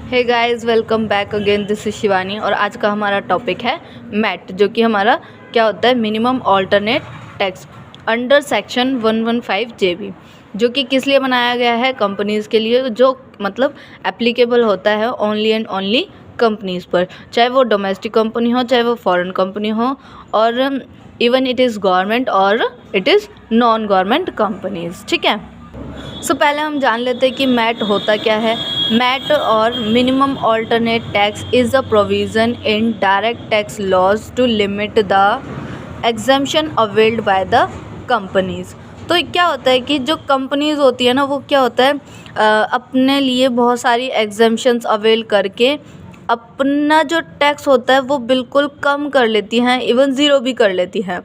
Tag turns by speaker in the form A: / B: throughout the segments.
A: Hey guys, welcome back again. This is Shivani और आज का हमारा टॉपिक है मैट, जो कि हमारा क्या होता है, minimum alternate tax under section 115 जेबी, जो कि किस लिए बनाया गया है, कंपनीज़ के लिए, जो मतलब एप्लीकेबल होता है ओनली एंड ओनली कंपनीज़ पर, चाहे वो डोमेस्टिक कंपनी हो, चाहे वो फॉरेन कंपनी हो, और इवन इट इज़ गवर्नमेंट और it is non government companies. ठीक है, सो पहले हम जान लेते हैं कि मैट होता क्या है। मैट और minimum alternate tax is a provision in direct tax laws to limit the exemption availed by the companies. तो क्या होता है कि जो कंपनीज़ होती है ना, वो क्या होता है, अपने लिए बहुत सारी एग्जम्पशंस अवेल करके अपना जो टैक्स होता है वो बिल्कुल कम कर लेती हैं, इवन ज़ीरो भी कर लेती हैं।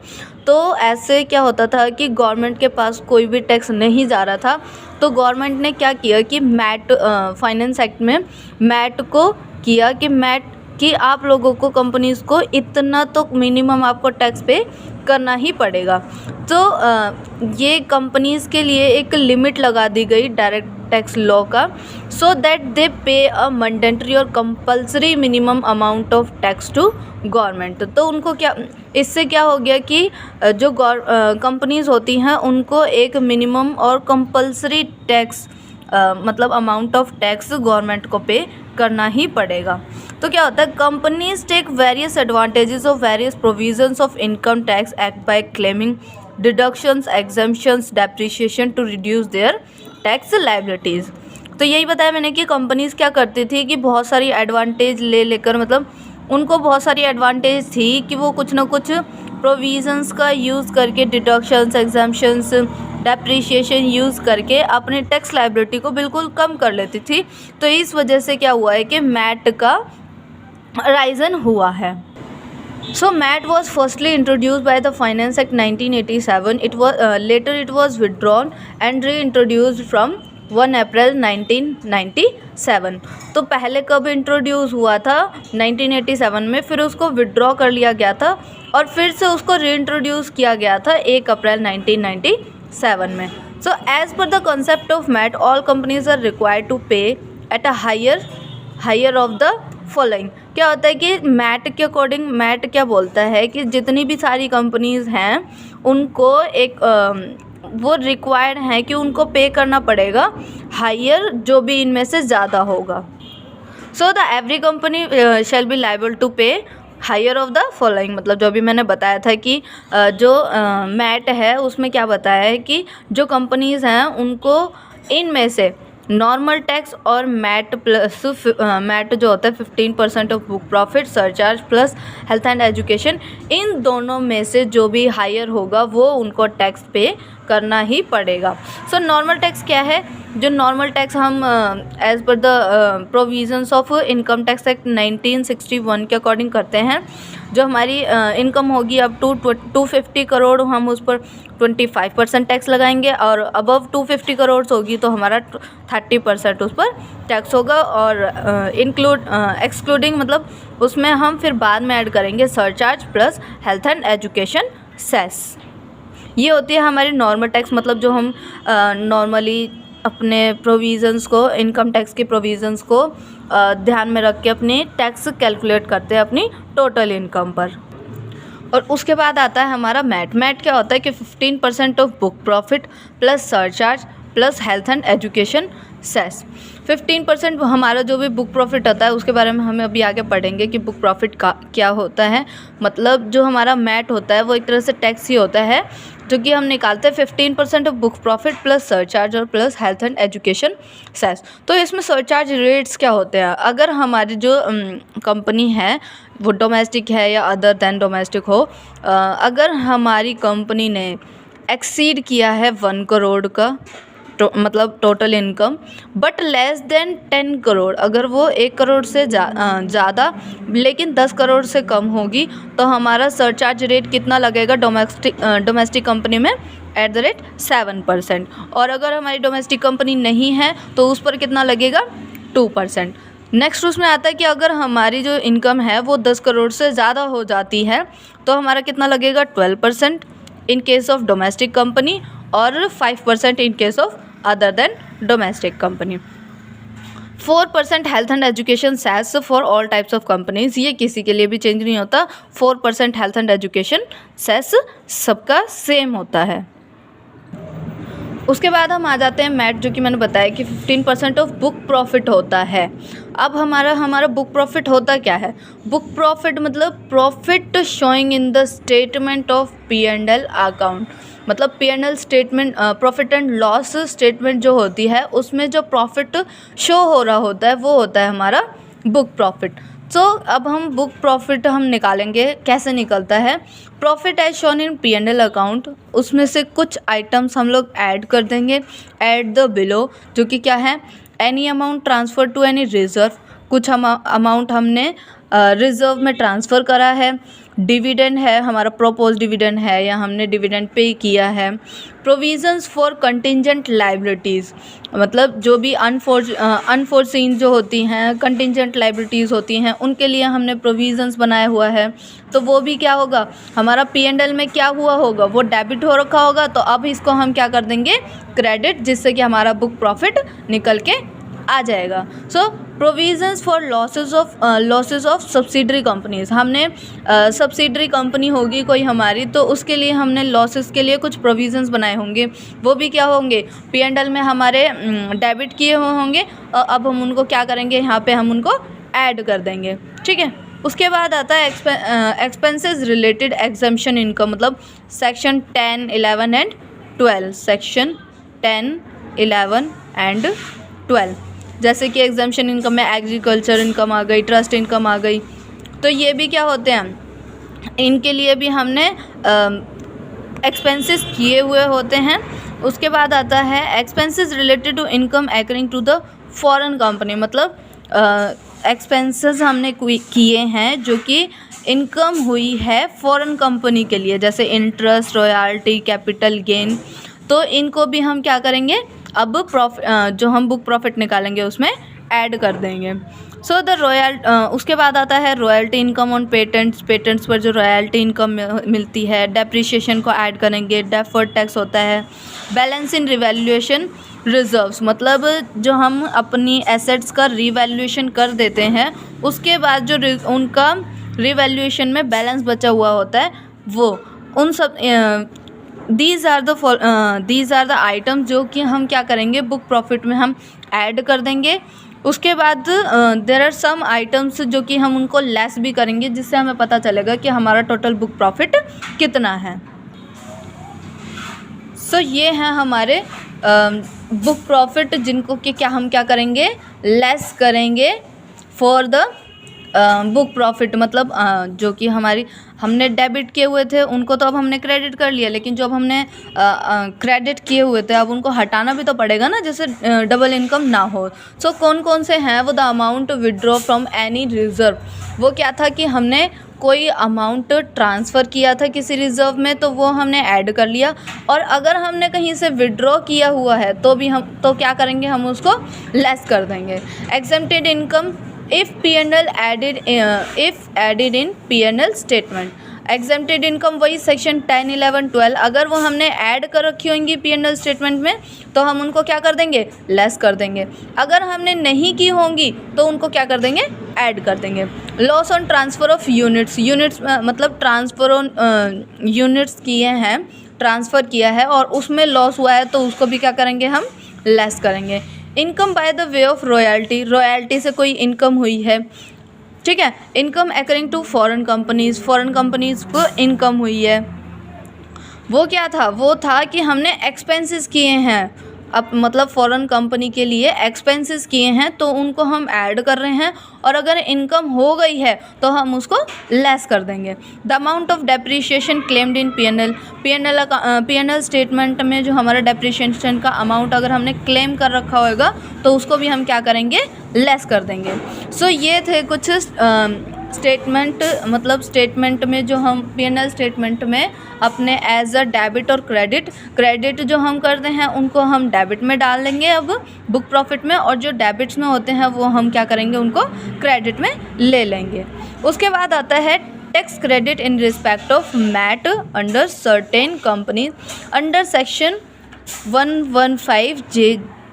A: तो ऐसे क्या होता था कि गवर्नमेंट के पास कोई भी टैक्स नहीं जा रहा था, तो गवर्नमेंट ने क्या किया कि मैट फाइनेंस एक्ट में मैट को किया कि मैट कि आप लोगों को, कंपनीज़ को इतना तो मिनिमम आपको टैक्स पे करना ही पड़ेगा। तो ये कंपनीज़ के लिए एक लिमिट लगा दी गई डायरेक्ट टैक्स लॉ का, सो that they pay a mandatory और compulsory minimum amount of tax to government. तो उनको क्या, इससे क्या हो गया कि जो कंपनीज़ होती हैं उनको एक मिनिमम और कंपल्सरी टैक्स मतलब अमाउंट ऑफ टैक्स गवर्नमेंट को पे करना ही पड़ेगा। तो क्या होता है, companies take various advantages of various provisions of income tax act by claiming deductions, exemptions, depreciation to reduce their tax liabilities. तो यही बताया मैंने कि कंपनीज़ क्या करती थी कि बहुत सारी एडवांटेज ले लेकर, मतलब उनको बहुत सारी एडवांटेज थी कि वो कुछ ना कुछ प्रोविजंस का यूज़ करके, डिडक्शंस, एग्जम्पशंस, डेप्रिसिएशन यूज़ करके अपने टैक्स लायबिलिटी को बिल्कुल कम कर लेती थी। तो इस वजह से क्या हुआ है कि मैट का राइजन हुआ है। So MAT was firstly introduced by the Finance Act 1987. Later it was withdrawn and reintroduced from 1 April 1997। तो पहले कब इंट्रोड्यूस हुआ था, 1987 में, फिर उसको विड्रॉ कर लिया गया था और फिर से उसको रीइंट्रोड्यूस किया गया था 1 अप्रैल 1997 में। So as per the concept of MAT, all companies are required to pay at a higher of the following. क्या होता है कि मैट के अकॉर्डिंग, मैट क्या बोलता है कि जितनी भी सारी कंपनीज़ हैं उनको एक वो रिक्वायर्ड हैं कि उनको पे करना पड़ेगा हायर, जो भी इनमें से ज़्यादा होगा। So the every company shall be liable to pay higher of the following. मतलब जो भी मैंने बताया था कि जो मैट है उसमें क्या बताया है कि जो कंपनीज़ हैं उनको इनमें से नॉर्मल टैक्स और मैट प्लस मैट जो होता है 15% of book profit, surcharge plus health and education, इन दोनों में से जो भी हायर होगा वो उनको टैक्स पे करना ही पड़ेगा। सो नॉर्मल टैक्स क्या है, जो नॉर्मल टैक्स हम as per the provisions of income tax act 1961 के अकॉर्डिंग करते हैं। जो हमारी इनकम होगी अब टू 250 करोड़, हम उस पर 25% टैक्स लगाएंगे, और अबव 250 करोड़ होगी तो हमारा 30% उस पर टैक्स होगा। और एक्सक्लूडिंग, मतलब उसमें हम फिर बाद में ऐड करेंगे surcharge plus health and education cess. ये होती है हमारी नॉर्मल टैक्स, मतलब जो हम नॉर्मली अपने प्रोविज़न्स को, इनकम टैक्स के प्रोविज़न्स को ध्यान में रख के अपनी टैक्स कैलकुलेट करते हैं अपनी टोटल इनकम पर। और उसके बाद आता है हमारा मैट। मैट क्या होता है कि 15% of book profit plus surcharge plus health and education cess. 15% हमारा जो भी बुक प्रॉफिट होता है उसके बारे में हमें अभी आगे पढ़ेंगे कि बुक प्रॉफिट का क्या होता है। मतलब जो हमारा मैट होता है वो एक तरह से टैक्स ही होता है, जो कि हम निकालते हैं 15% of book profit plus surcharge और plus health and education cess. तो इसमें सरचार्ज रेट्स क्या होते हैं, अगर हमारी जो कंपनी है वो डोमेस्टिक है या अदर दैन डोमेस्टिक हो, अगर हमारी कंपनी ने एक्सीड किया है 1 करोड़ का मतलब total income, but less than 10 crore, अगर वो 1 करोड़ से ज़्यादा लेकिन 10 करोड़ से कम होगी, तो हमारा सरचार्ज रेट कितना लगेगा डोमेस्टिक कंपनी में, @7%। और अगर हमारी डोमेस्टिक कंपनी नहीं है तो उस पर कितना लगेगा, 2%। नेक्स्ट उसमें आता है कि अगर हमारी जो इनकम है वो 10 करोड़ से ज़्यादा हो जाती है तो हमारा कितना लगेगा, 12% in case of domestic company और 5% in case of other than domestic company. 4% health and education cess for all types of companies, ये किसी के लिए भी चेंज नहीं होता। 4% हेल्थ एंड एजुकेशन सेस सबका सेम होता है। उसके बाद हम आ जाते हैं मैट, जो कि मैंने बताया कि 15% ऑफ बुक प्रॉफिट होता है। अब हमारा बुक प्रॉफिट होता क्या है? बुक प्रॉफिट मतलब profit showing in the statement of P&L account, मतलब P&L statement, profit and loss statement जो होती है उसमें जो प्रॉफिट शो हो रहा होता है वो होता है हमारा बुक प्रॉफिट। सो अब हम बुक प्रॉफिट हम निकालेंगे, कैसे निकलता है? Profit as shown in P&L account, उसमें से कुछ आइटम्स हम लोग ऐड कर देंगे, ऐड द बिलो, जो कि क्या है? Any amount transfer to any reserve, कुछ अमाउंट हमने रिजर्व में ट्रांसफ़र करा है। डिविडेंड है, हमारा प्रोपोज डिविडेंड है या हमने डिविडेंड पे किया है। प्रोविजंस फॉर कंटिंजेंट लाइबिलिटीज़, मतलब जो भी अनफोर्सीन जो होती हैं, कंटिंजेंट लाइबिलिटीज़ होती हैं, उनके लिए हमने प्रोविजंस बनाया हुआ है। तो वो भी क्या होगा? हमारा P&L में क्या हुआ होगा? वो डेबिट हो रखा होगा, तो अब इसको हम क्या कर देंगे? क्रेडिट, जिससे कि हमारा बुक प्रॉफिट निकल के आ जाएगा। So provisions for losses of subsidiary companies, हमने सब्सिडरी कंपनी होगी कोई हमारी, तो उसके लिए हमने लॉसेस के लिए कुछ प्रोविजंस बनाए होंगे। वो भी क्या होंगे? P&L में हमारे डेबिट किए हुए होंगे, और अब हम उनको क्या करेंगे? यहाँ पे हम उनको ऐड कर देंगे। ठीक है। उसके बाद आता है एक्सपेंसेस रिलेटेड एग्जम्पशन इनकम, मतलब सेक्शन 10, 11 एंड 12, सेक्शन 10, 11 एंड 12। जैसे कि एग्जम्पशन इनकम में एग्रीकल्चर इनकम आ गई, ट्रस्ट इनकम आ गई, तो ये भी क्या होते हैं? इनके लिए भी हमने एक्सपेंसेस किए हुए होते हैं। उसके बाद आता है expenses related to income accruing to the foreign company, मतलब एक्सपेंसेस हमने किए हैं जो कि इनकम हुई है फॉरेन कंपनी के लिए, जैसे इंटरेस्ट, रॉयल्टी, कैपिटल गेन, तो इनको भी हम क्या करेंगे? अब जो हम बुक प्रॉफिट निकालेंगे उसमें ऐड कर देंगे। सो उसके बाद आता है रॉयल्टी इनकम ऑन पेटेंट्स पर जो रॉयल्टी इनकम मिलती है। डेप्रिसिएशन को ऐड करेंगे, डेफर्ड टैक्स होता है। बैलेंस इन रिवैल्यूएशन रिजर्व्स, मतलब जो हम अपनी एसेट्स का रिवैल्यूएशन कर देते हैं, उसके बाद जो उनका रिवैल्यूएशन में बैलेंस बचा हुआ होता है, वो उन सब दीज आर द आइटम जो कि हम क्या करेंगे? बुक प्रॉफिट में हम ऐड कर देंगे। उसके बाद देयर आर सम आइटम्स जो कि हम उनको लेस भी करेंगे, जिससे हमें पता चलेगा कि हमारा टोटल बुक प्रॉफिट कितना है। सो ये हैं हमारे बुक प्रॉफिट, जिनको कि हम क्या करेंगे? लेस करेंगे फॉर द बुक प्रॉफिट, मतलब जो कि हमने डेबिट किए हुए थे उनको तो अब हमने क्रेडिट कर लिया, लेकिन जो अब हमने क्रेडिट किए हुए थे अब उनको हटाना भी तो पड़ेगा ना, जैसे डबल इनकम ना हो। सो कौन कौन से हैं वो? The amount withdraw from any reserve, वो क्या था कि हमने कोई अमाउंट ट्रांसफ़र किया था किसी रिज़र्व में, तो वो हमने ऐड कर लिया। और अगर हमने कहीं से विड्रॉ किया हुआ है तो भी हम तो क्या करेंगे? हम उसको लेस कर देंगे। Exempted income if added in P&L statement. Exempted income वही सेक्शन 10, 11, 12, अगर वो हमने ऐड कर रखी होंगी P&L स्टेटमेंट में तो हम उनको क्या कर देंगे? लेस कर देंगे। अगर हमने नहीं की होंगी तो उनको क्या कर देंगे? ऐड कर देंगे। Loss on transfer of units मतलब ट्रांसफ़र ऑन यूनिट्स किए हैं, ट्रांसफ़र किया है और उसमें लॉस हुआ है, तो उसको भी क्या करेंगे? हम लेस करेंगे। Income by the way of royalty से कोई इनकम हुई है, ठीक है। Income accruing to foreign companies को इनकम हुई है, वो क्या था? वो था कि हमने एक्सपेंसेस किए हैं, अब मतलब फॉरेन कंपनी के लिए एक्सपेंसेस किए हैं, तो उनको हम ऐड कर रहे हैं। और अगर इनकम हो गई है तो हम उसको लेस कर देंगे। The amount of depreciation claimed in P&L statement में जो हमारा डेप्रिसिएशन का अमाउंट अगर हमने क्लेम कर रखा होगा तो उसको भी हम क्या करेंगे? लेस कर देंगे। सो ये थे कुछ स्टेटमेंट, मतलब स्टेटमेंट में जो हम P&L स्टेटमेंट में अपने एज अ डेबिट और क्रेडिट जो हम करते हैं उनको हम डेबिट में डाल देंगे अब बुक प्रॉफिट में, और जो डेबिट्स में होते हैं वो हम क्या करेंगे? उनको क्रेडिट में ले लेंगे। उसके बाद आता है tax credit in respect of MAT under certain company under section 115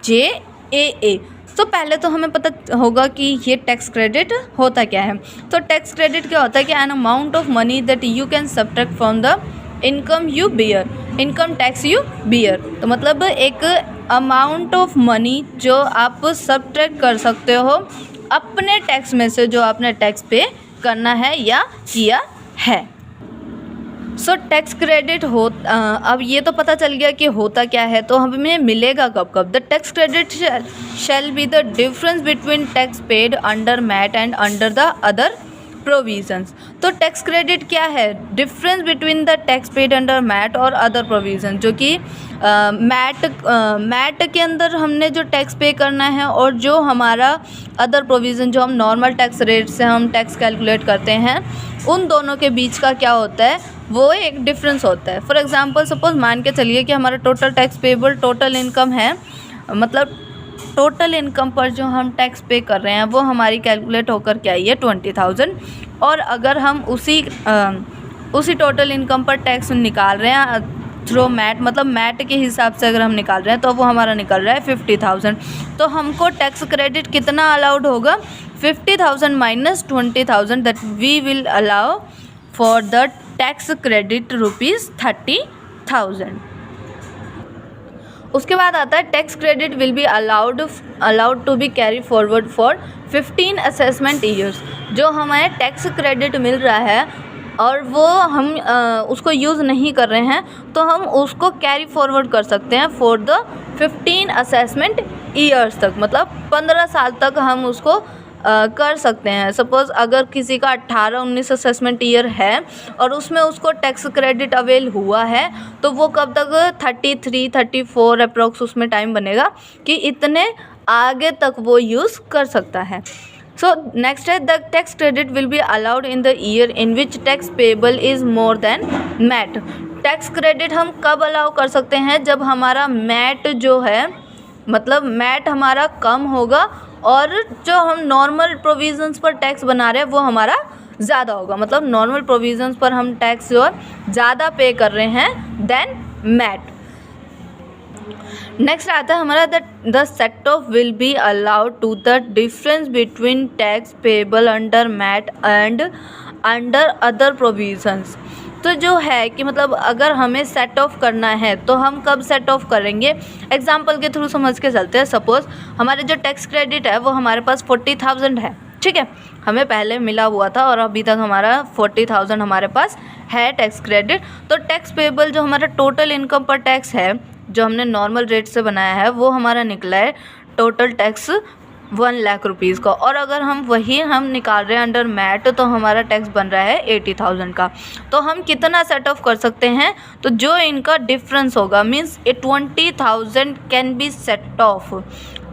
A: JAA। तो पहले तो हमें पता होगा कि ये टैक्स क्रेडिट होता क्या है। तो टैक्स क्रेडिट क्या होता है कि an amount of money that you can subtract from the income you bear, income tax you bear. तो मतलब एक अमाउंट ऑफ मनी जो आप सब्ट्रैक्ट कर सकते हो अपने टैक्स में से, जो आपने टैक्स पे करना है या किया है। सो टैक्स क्रेडिट अब ये तो पता चल गया कि होता क्या है, तो हमें मिलेगा कब कब। The tax credit shall be the difference between tax paid under MAT and under the other provisions. तो टैक्स क्रेडिट क्या है? Difference between the tax paid under MAT और अदर प्रोविजन, जो कि मैट के अंदर हमने जो टैक्स पे करना है और जो हमारा अदर प्रोविज़न जो हम नॉर्मल टैक्स रेट से हम टैक्स कैलकुलेट करते हैं, उन दोनों के बीच का क्या होता है, वो एक डिफरेंस होता है। फॉर एग्जांपल सपोज मान के चलिए कि हमारा total tax payable total income है, मतलब टोटल इनकम पर जो हम टैक्स पे कर रहे हैं वो हमारी कैलकुलेट होकर क्या आई है 20,000। और अगर हम उसी टोटल इनकम पर टैक्स निकाल रहे हैं थ्रू मैट, मतलब मैट के हिसाब से अगर हम निकाल रहे हैं तो वो हमारा निकल रहा है 50,000। तो हमको टैक्स क्रेडिट कितना अलाउड होगा? 50,000 minus 20,000, that we will allow for the tax credit ₹30,000। उसके बाद आता है tax credit will be allowed to be carry forward for 15 assessment years. जो हमें टैक्स क्रेडिट मिल रहा है और वो हम उसको यूज़ नहीं कर रहे हैं, तो हम उसको कैरी फॉरवर्ड कर सकते हैं फॉर द 15 असेसमेंट ईयर्स तक, मतलब 15 साल तक हम उसको कर सकते हैं। सपोज़ अगर किसी का 18-19 असेसमेंट ईयर है और उसमें उसको टैक्स क्रेडिट अवेल हुआ है, तो वो कब तक 33-34 अप्रोक्स उसमें टाइम बनेगा कि इतने आगे तक वो यूज़ कर सकता है। सो नेक्स्ट है the tax credit will be allowed in the year in which tax payable is more than MAT. Tax credit हम कब अलाउ कर सकते हैं? जब हमारा मैट जो है, मतलब मैट हमारा कम होगा और जो हम नॉर्मल प्रोविजंस पर टैक्स बना रहे हैं वो हमारा ज़्यादा होगा। मतलब नॉर्मल प्रोविजंस पर हम टैक्स जो ज़्यादा पे कर रहे हैं देन मैट। नेक्स्ट आता है हमारा the set off will be allowed to the difference between tax payable under MAT and under other provisions. तो जो है कि मतलब अगर हमें सेट ऑफ करना है तो हम कब सेट ऑफ करेंगे? एग्जांपल के थ्रू समझ के चलते हैं। सपोज़ हमारे जो टैक्स क्रेडिट है वो हमारे पास 40,000 है, ठीक है, हमें पहले मिला हुआ था और अभी तक हमारा 40,000 हमारे पास है टैक्स क्रेडिट। तो टैक्स पेबल जो हमारा टोटल इनकम पर टैक्स है, जो हमने नॉर्मल रेट से बनाया है, वो हमारा निकला है टोटल टैक्स 1 लाख रुपीज़ का। और अगर हम निकाल रहे हैं अंडर मैट, तो हमारा टैक्स बन रहा है 80,000 का। तो हम कितना सेट ऑफ कर सकते हैं? तो जो इनका डिफरेंस होगा means 20,000 can be set of.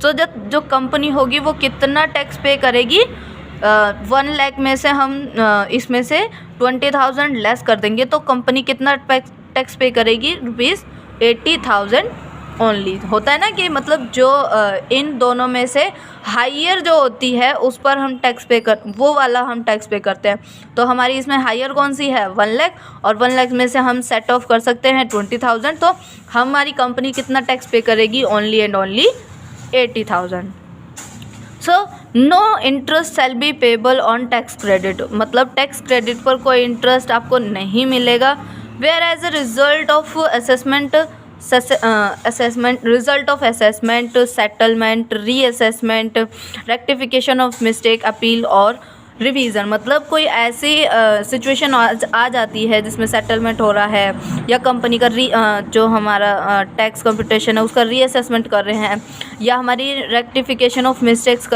A: तो जो कंपनी होगी वो कितना टैक्स पे करेगी? 1 लाख में से हम इसमें से 20,000 लेस कर देंगे तो कंपनी कितना टैक्स पे करेगी? ₹80,000 ओनली। होता है ना कि मतलब जो इन दोनों में से हायर जो होती है उस पर हम टैक्स पे वो वाला हम टैक्स पे करते हैं। तो हमारी इसमें हायर कौन सी है? 1 लाख, और 1 लाख में से हम सेट ऑफ कर सकते हैं 20,000। तो हमारी कंपनी कितना टैक्स पे करेगी? Only and only 80,000। So no interest shall be payable on tax credit. मतलब टैक्स क्रेडिट पर कोई इंटरेस्ट आपको नहीं मिलेगा। Whereas a result of result of assessment, settlement, reassessment, rectification of mistake, appeal और revision. मतलब कोई ऐसी सिचुएशन आ जाती है जिसमें सेटलमेंट हो रहा है या कंपनी का जो हमारा टैक्स कंप्यूटेशन है उसका रीअसेसमेंट कर रहे हैं, या हमारी रेक्टिफिकेशन ऑफ मिस्टेक्स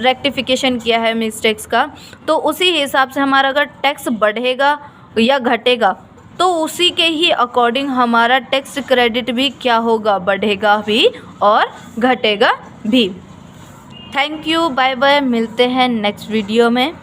A: रेक्टिफिकेशन किया है मिस्टेक्स का, तो उसी हिसाब से हमारा अगर टैक्स बढ़ेगा या घटेगा तो उसी के ही अकॉर्डिंग हमारा टैक्स क्रेडिट भी क्या होगा? बढ़ेगा भी और घटेगा भी। थैंक यू, बाय बाय, मिलते हैं नेक्स्ट वीडियो में।